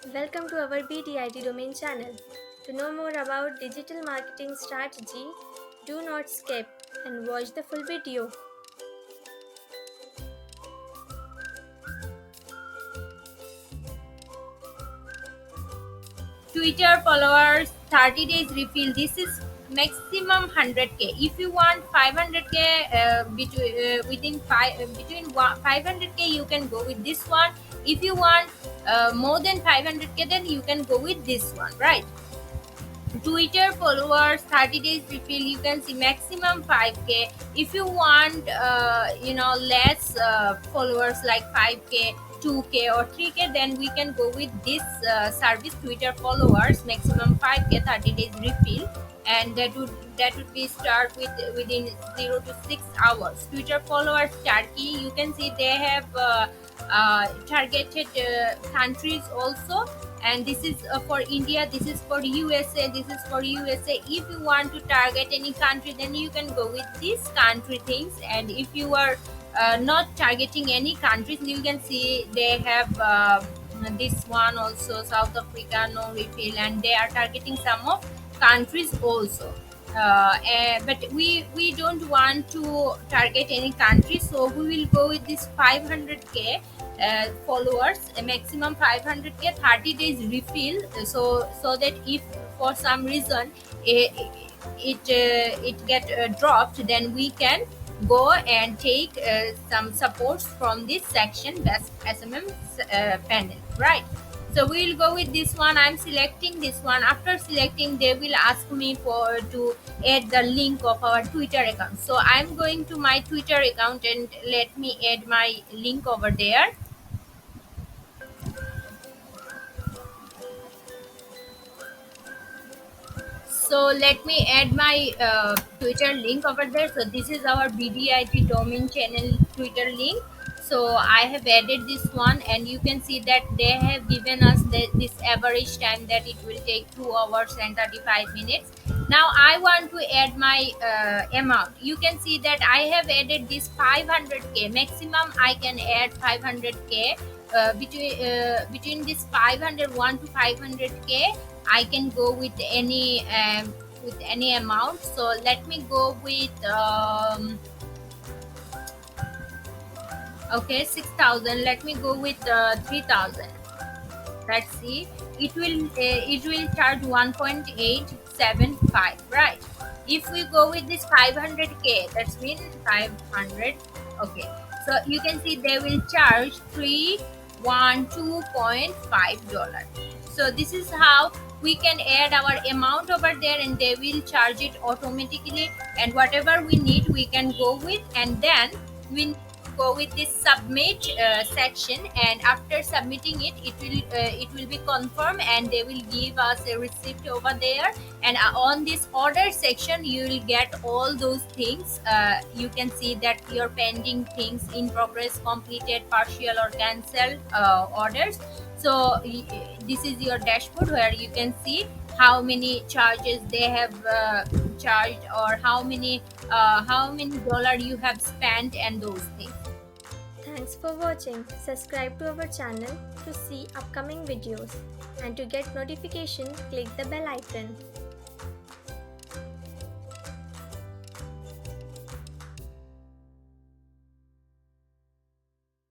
Welcome to our BDIT domain channel. To know more about digital marketing strategy, do not skip and watch the full video. Twitter followers 30 days refill. This is maximum 100k. If you want 500k within 500k, you can go with this one. If you want more than 500k, then you can go with this one, right? Twitter followers 30 days refill. You can see maximum 5k. If you want less followers like 5k, 2k or 3k, then we can go with this service. Twitter followers maximum 5k, 30 days refill, and that would be start within 0 to 6 hours. Twitter followers Turkey, you can see they have targeted countries also, and this is for India, this is for USA, this is for USA. If you want to target any country, then you can go with these country things. And if you are not targeting any countries, you can see they have this one also, South Africa no refill, and they are targeting some of countries also. But we don't want to target any country, so we will go with this 500k followers, a maximum 500k, 30 days refill. So that if for some reason it get dropped, then we can go and take some supports from this section, best SMM panel, right? So we will go with this one. I'm selecting this one. After selecting, they will ask me for to add the link of our Twitter account. So I'm going to my Twitter account and let me add my link over there. So let me add my Twitter link over there. So this is our BDIT domain channel Twitter link. So I have added this one, and you can see that they have given us this average time that it will take 2 hours and 35 minutes. Now I want to add my amount. You can see that I have added this 500k. Maximum I can add 500k. Between this 501 to 500k, I can go with any amount. So let me go with okay, 6,000. Let me go with 3,000. Let's see. It will charge 1.875, right? If we go with this 500k, that's mean 500. Okay, so you can see they will charge $312.5. So this is how we can add our amount over there, and they will charge it automatically. And whatever we need, we can go with, and then we go with this submit section, and after submitting it, it will be confirmed, and they will give us a receipt over there. And on this order section, you will get all those things. You can see that your pending things, in progress, completed, partial or cancelled orders. So this is your dashboard where you can see how many charges they have charged, or how many dollar you have spent, and those things. Thanks for watching. Subscribe to our channel to see upcoming videos, and to get notification, click the bell icon.